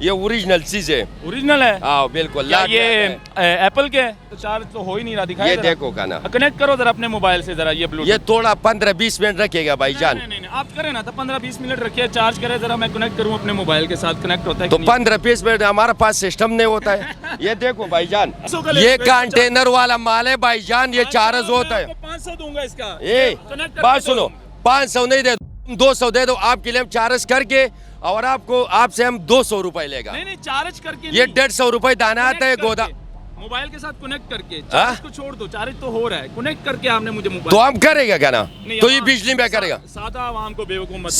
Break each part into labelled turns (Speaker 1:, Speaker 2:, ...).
Speaker 1: ये ओरिजिनल चीज है।
Speaker 2: ओरिजिनल है?
Speaker 1: हाँ बिल्कुल।
Speaker 2: क्या ये एप्पल के है? तो चार्ज तो हो ही नहीं रहा, दिखाई
Speaker 1: ये देखो का ना,
Speaker 2: कनेक्ट करो जरा अपने मोबाइल से जरा ये ब्लूटूथ।
Speaker 1: ये थोड़ा 15-20 मिनट रखेगा भाईजान।
Speaker 2: नहीं, आप करें ना तो 15-20 मिनट रखिए, चार्ज करें जरा, मैं कनेक्ट करूँ अपने मोबाइल के साथ, कनेक्ट होता है
Speaker 1: तो 15-20 मिनट हमारे पास सिस्टम नहीं होता है। ये देखो भाईजान, ये कंटेनर वाला माल है भाईजान, ये चार्ज होता है।
Speaker 2: 500 दूंगा इसका।
Speaker 1: बात सुनो, 500 नहीं दे, 200 दे दो, आपके लिए हम चार्ज करके और आपसे हम 200 रुपए लेगा।
Speaker 2: नहीं चार्ज करके
Speaker 1: ये 150 रुपए दाना आता है गोदा।
Speaker 2: मोबाइल के साथ कनेक्ट करके, चार्ज को छोड़ दो, चार्ज तो हो रहा है, कनेक्ट करके आपने मुझे मोबाइल।
Speaker 1: तो हम करेगा क्या ना, तो ये बिजली में करेगा।
Speaker 2: सादा आवाम को बेवकूफ मत।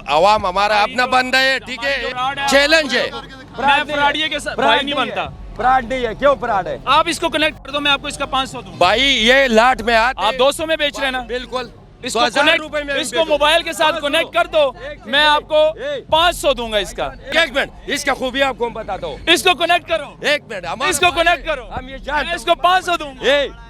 Speaker 1: आवाम हमारा अपना बंदा है, ठीक है, चैलेंज है।
Speaker 2: मैं फ्रॉडिये के साथ भाई नहीं बनता।
Speaker 1: फ्रॉड नहीं है, क्यों फ्रॉड है?
Speaker 2: आप इसको कनेक्ट कर दो, मैं आपको इसका 500 दूं।
Speaker 1: भाई ये लाट में आप
Speaker 2: 200 में बेच रहे हैं ना?
Speaker 1: बिल्कुल।
Speaker 2: इसको कनेक्ट, इसको मोबाइल के साथ कनेक्ट कर दो, मैं आपको 500 दूंगा इसका।
Speaker 1: एक मिनट, इसका खूबी आपको हम बताता हूँ।
Speaker 2: इसको कनेक्ट करो,
Speaker 1: एक मिनट,
Speaker 2: इसको कनेक्ट करो,
Speaker 1: हम ये जान,
Speaker 2: इसको 500 दूंगा।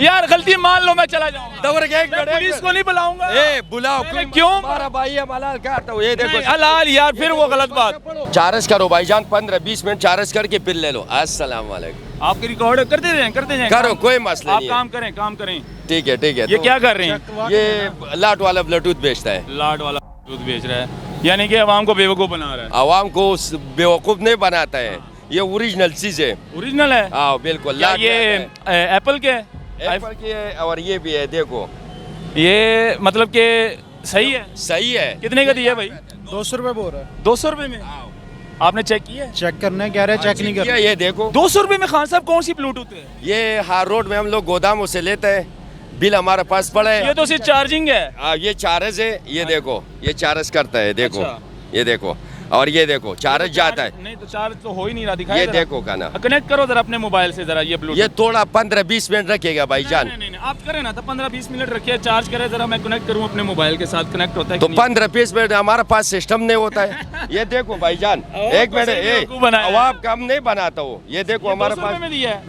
Speaker 2: यार गलती मान लो, मैं चला जाऊंगा। पुलिस को नहीं बुलाऊंगा।
Speaker 1: बुलाओ,
Speaker 2: क्यों?
Speaker 1: हमारा भाई है, हलाल काटता हूँ। ये देखो
Speaker 2: हलाल यार, फिर वो गलत बात।
Speaker 1: चार्ज करो भाईजान, 15-20 मिनट चार्ज करके फिर ले लो। अस्सलाम वालेकुम।
Speaker 2: आपकी रिकॉर्ड करते जाएं,
Speaker 1: करो, कोई मसला नहीं।
Speaker 2: आप काम करें।
Speaker 1: ठीक है
Speaker 2: ये क्या कर रहे हैं?
Speaker 1: ये लाट वाला ब्लूटूथ बेचता है।
Speaker 2: लाट वाला ब्लूटूथ बेच रहा है, यानी कि आवाम को बेवकूफ बना रहा है।
Speaker 1: आवाम को बेवकूफ नहीं बनाता है, ये ओरिजिनल चीज है।
Speaker 2: ओरिजिनल है?
Speaker 1: हाँ बिल्कुल।
Speaker 2: ये एप्पल के है?
Speaker 1: एप्पल की है, और ये भी है, देखो
Speaker 2: ये मतलब के सही है?
Speaker 1: सही है।
Speaker 2: कितने का दिया भाई?
Speaker 3: 200 रुपए बोल रहा है।
Speaker 2: 200 रुपए में? आपने चेक किया?
Speaker 3: चेक करना है, कह रहे चेक नहीं कर।
Speaker 1: ये देखो
Speaker 2: 200 रुपए में खान साहब कौन सी ब्लूटूथ है?
Speaker 1: ये हार रोड में हम लोग गोदामों से लेते हैं, बिल हमारे पास पड़ा है।
Speaker 2: ये तो सिर्फ चार्जिंग है।
Speaker 1: ये चार्ज है, ये देखो, ये चार्ज करता है, देखो।
Speaker 2: अच्छा।
Speaker 1: ये देखो, और ये देखो चार्ज जाता है।
Speaker 2: नहीं तो चार्ज तो हो ही नहीं रहा, दिखाई
Speaker 1: ये देखो का ना,
Speaker 2: कनेक्ट करो जरा अपने मोबाइल से जरा ये ब्लूटूथ।
Speaker 1: ये थोड़ा 15-20 मिनट रखेगा भाईजान।
Speaker 2: नहीं, आप करें ना तो 15-20 मिनट रखिए, चार्ज करें जरा, मैं कनेक्ट करूं अपने मोबाइल के साथ, कनेक्ट होता है
Speaker 1: तो 15-20 मिनट हमारे पास सिस्टम नहीं होता है। ये देखो भाईजान, एक मिनट, आवाम कम नहीं बनाता हूँ। ये देखो हमारे पास
Speaker 2: में दिया है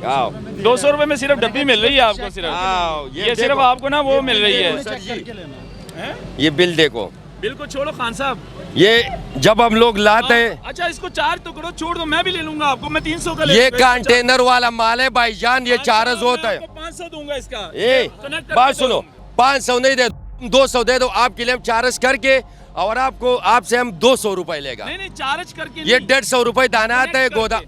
Speaker 2: 200 रुपए में, सिर्फ डब्बी मिल रही है आपको, सिर्फ ये सिर्फ आपको ना वो मिल रही है।
Speaker 1: ये बिल देखो।
Speaker 2: बिल को छोड़ो खान साहब,
Speaker 1: ये जब हम लोग लाते हैं।
Speaker 2: अच्छा इसको चार्ज तो करो, छोड़ दो, मैं भी ले लूंगा आपको, मैं 300 का
Speaker 1: ये कंटेनर वाला माल है भाईजान, ये चार्ज होता है।
Speaker 2: 500 दूंगा इसका।
Speaker 1: बात सुनो, 500 नहीं दे, 200 दे दो, आपके लिए हम चार्ज करके और आपसे हम 200 रुपए लेगा।
Speaker 2: नहीं चार्ज करके,
Speaker 1: ये 150 रुपए दाना आता है गोदा।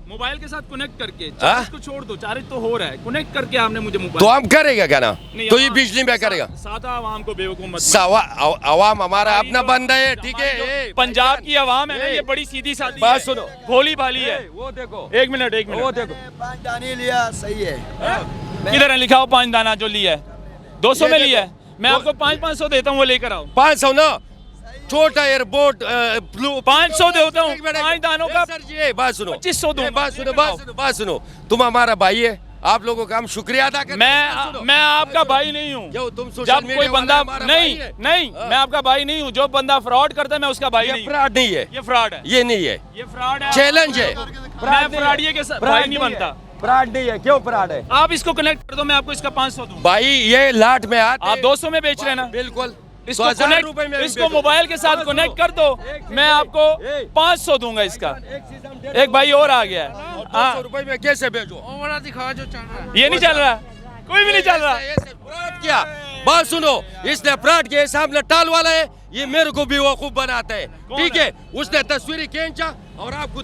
Speaker 2: मोबाइल के साथ कनेक्ट करके, चार्ज को छोड़ दो, चार्ज तो हो रहा है, कनेक्ट करके आपने मुझे मोबाइल।
Speaker 1: तो हम करेगा क्या ना, तो ये बिजली में करेगा।
Speaker 2: सादा आवाम को बेवकूफ मत।
Speaker 1: आवाम हमारा अपना बंदा है, ठीक है।
Speaker 2: पंजाब की आवाम है ना, ये बड़ी सीधी सादी
Speaker 1: बात सुनो,
Speaker 2: भोली भाली है।
Speaker 1: वो देखो,
Speaker 2: एक मिनट,
Speaker 1: वो देखो,
Speaker 4: 5 दाने लिया, सही है।
Speaker 2: किधर है लिखा हो 5 दाना जो लिया है? 200 में लिया है, मैं आपको 500 देता हूँ, वो लेकर आओ।
Speaker 1: 500 ना, छोटा एयरपोर्ट
Speaker 2: 500 देता हूँ, 5 दानों का।
Speaker 1: सर जी बात सुनो,
Speaker 2: 2500 दूं।
Speaker 1: बात सुनो, तुम हमारा भाई है, आप लोगों का हम शुक्रिया अदा करते हैं।
Speaker 2: मैं आपका भाई नहीं हूँ। जब कोई बंदा नहीं, मैं आपका भाई नहीं हूँ। जो बंदा फ्रॉड करता है मैं उसका भाई नहीं।
Speaker 1: फ्रॉड नहीं है,
Speaker 2: ये फ्रॉड है,
Speaker 1: ये नहीं है,
Speaker 2: ये फ्रॉड है,
Speaker 1: चैलेंज है।
Speaker 2: मैं फ्रॉडिये के साथ भाई नहीं बनता।
Speaker 1: फ्रॉड नहीं है, क्यों फ्रॉड है?
Speaker 2: आप इसको कनेक्ट कर दो, मैं आपको इसका 500 दूं।
Speaker 1: भाई ये लाट में
Speaker 2: आप 200 में बेच रहे हैं ना?
Speaker 1: बिल्कुल।
Speaker 2: इसको कनेक्ट, इसको मोबाइल के साथ कनेक्ट कर दो, मैं आपको 500 दूंगा इसका। एक भाई और आ गया है।
Speaker 1: 200 रुपए में कैसे भेजो?
Speaker 3: दिखा जो चल रहा है।
Speaker 2: ये नहीं चल रहा, कोई भी नहीं चल रहा।
Speaker 1: फ्रॉड किया, बात सुनो, इसने फ्रॉड के सामने टाल वाला है, ये मेरे को भी बेवकूफ बनाता है, ठीक है। उसने तस्वीरें खींचा और आपको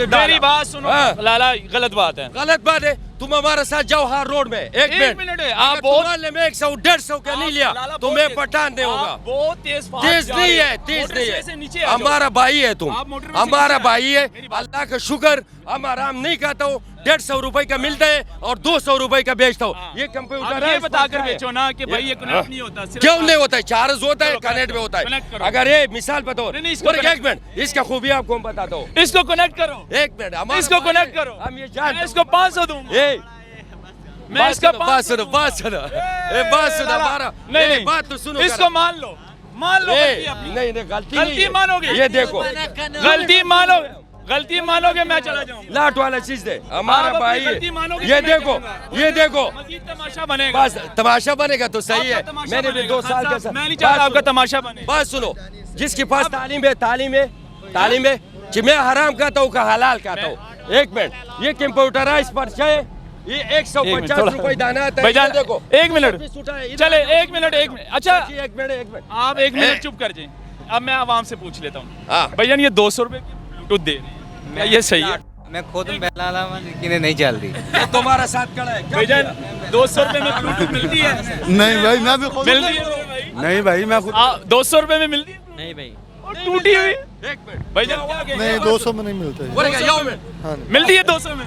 Speaker 2: मेरी बात सुनो लाला, गलत बात है,
Speaker 1: गलत बात है। तुम हमारे साथ जाओ हार रोड में, एक मिनट है,
Speaker 2: आप बहुत
Speaker 1: 100-150 का नहीं लिया तो मैं पठान नहीं होगा।
Speaker 2: बहुत तेज
Speaker 1: नहीं है, तेज नहीं है, हमारा भाई है तुम, हमारा भाई है। अल्लाह का शुक्र, हम आराम नहीं खाता हूँ। 150 रुपए का मिलता है और 200 रुपए का बेचता हूँ। ये कंप्यूटर
Speaker 2: ये बताकर बेचो ना कि भाई ये कनेक्ट नहीं होता।
Speaker 1: क्यों नहीं होता है? चार्ज होता है, कनेक्ट में होता है। अगर ये मिसाल बताओ, एक मिनट, इसका खूबी आपको बताता हूँ।
Speaker 2: इसको कनेक्ट करो,
Speaker 1: एक मिनट,
Speaker 2: इसको कनेक्ट करो,
Speaker 1: हम ये जान,
Speaker 2: इसको 500 दूंगा। मैं इसका
Speaker 1: बात सुनो, हमारा नहीं, बात तो सुनो,
Speaker 2: इसको मान लो,
Speaker 1: नहीं, गलती
Speaker 2: मानोगे?
Speaker 1: ये देखो,
Speaker 2: गलती मानोगे मैं चला जाऊंगा।
Speaker 1: लाट वाला चीज दे, हमारा भाई है। ये देखो,
Speaker 2: मजीद तमाशा बनेगा।
Speaker 1: बस तमाशा बनेगा तो सही है। मैंने भी 2 साल का,
Speaker 2: मैं नहीं चाहता आपका तमाशा बने।
Speaker 1: बात सुनो, जिसके पास तालीम है, कि मैं हराम कहता हूँ का हलाल कहता हूँ। एक मिनट, ये कंप्यूटराइज पर्चा है, ये 150 रुपए दाना आता है।
Speaker 2: भाईजान
Speaker 1: देखो
Speaker 2: 1 मिनट, चले 1 मिनट, 1 मिनट, अच्छा
Speaker 1: 1 मिनट
Speaker 2: आप 1 मिनट चुप कर जाए। अब मैं आवाम से पूछ लेता हूँ,
Speaker 1: हाँ।
Speaker 2: भाईजान ये 200 रुपए की ब्लूटूथ दे रहे हैं, क्या ये सही है?
Speaker 5: मैं खुद पहला लावा लेकिन नहीं चल रही।
Speaker 1: ये तुम्हारा साथ खड़ा है क्या
Speaker 2: भाईजान
Speaker 1: किया?
Speaker 2: 200 रुपए में ब्लूटूथ मिलती है?
Speaker 6: नहीं भाई मैं भी खुद
Speaker 2: मिलती है भाई?
Speaker 6: नहीं भाई मैं खुद
Speaker 2: 200 रुपए में मिलती है?
Speaker 5: नहीं भाई,
Speaker 2: और टूटी हुई
Speaker 1: एक मिनट
Speaker 2: भाईजान क्या कहेंगे?
Speaker 6: नहीं 200 में नहीं मिलते।
Speaker 1: बोलेगा यो में
Speaker 2: मिलती है 200 में?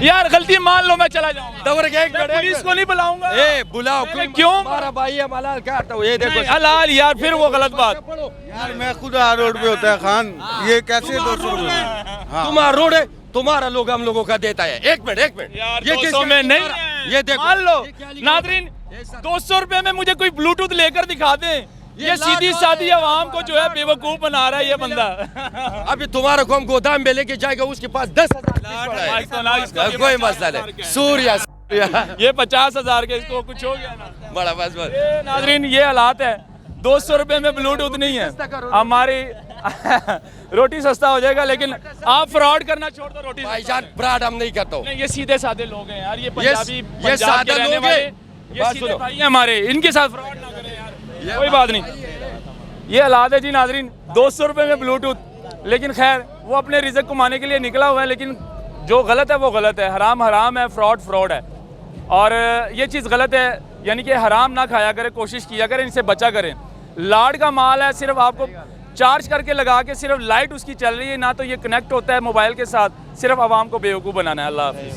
Speaker 2: यार गलती मान लो, मैं चला जाऊंगा,
Speaker 1: दवर के एक
Speaker 2: मैं
Speaker 1: मिनट
Speaker 2: पुलिस को नहीं बुलाऊंगा।
Speaker 1: ए बुलाओ
Speaker 2: मैंने क्यों?
Speaker 1: हमारा भाई है हलाल कहता हूँ। ये देखो
Speaker 2: नहीं, हलाल यार, फिर वो गलत बात।
Speaker 6: यार मैं खुद रोड पे होता है खान, ये कैसे 200 रुपए?
Speaker 1: तुम्हारा रोड है, तुम्हारा लोग हम लोगों का देता है। एक मिनट
Speaker 2: यार
Speaker 1: ये
Speaker 2: 200 में नहीं है।
Speaker 1: ये देखो
Speaker 2: मान लो
Speaker 1: ये क्या लिखा
Speaker 2: नादरीन,
Speaker 1: है?
Speaker 2: 200 रुपए में मुझे कोई ब्लूटूथ लेकर दिखा दें। ये सीधी सादी आवाम को जो है बेवकूफ बना रहा है ये बंदा।
Speaker 1: अभी तुम्हारा को हम गोदाम में लेके जाएगा, उसके पास 10,000 कोई मसला नहीं। सूर्या
Speaker 2: ये 50,000 के, इसको कुछ हो गया ना
Speaker 1: बड़ा बस
Speaker 2: ये नादरीन, ये हालात है। 200 रुपए में ब्लूटूथ नहीं है, हमारी रोटी सस्ता हो जाएगा, लेकिन आप फ्रॉड करना छोड़ दो। रोटी
Speaker 1: भाईजान फ्रॉड हम नहीं करता हूँ।
Speaker 2: नहीं, ये सीधे साधे लोग हैं यार, ये पंजाबी
Speaker 1: ये
Speaker 2: पंजाब
Speaker 1: सादा
Speaker 2: के रहने
Speaker 1: लोग
Speaker 2: वाले,
Speaker 1: हैं।
Speaker 2: ये
Speaker 1: बात
Speaker 2: सीधे
Speaker 1: सुनो।
Speaker 2: भाई हैं हमारे, इनके साथ फ्रॉड ना करें यार। कोई बात नहीं, ये हालात है जी नाजरीन। 200 रुपए में ब्लूटूथ, लेकिन खैर वो अपने रिज़्क कमाने के लिए निकला हुआ है, लेकिन जो गलत है वो गलत है, हराम हराम है, फ्रॉड फ्रॉड है, और ये चीज़ गलत है। यानी कि हराम ना खाया करें, कोशिश किया करें, इनसे बचा करें। लाड का माल है, सिर्फ आपको चार्ज करके लगा के सिर्फ लाइट उसकी चल रही है, ना तो ये कनेक्ट होता है मोबाइल के साथ, सिर्फ आवाम को बेवकूफ़ बनाना है। अल्लाह हाफ़िज़।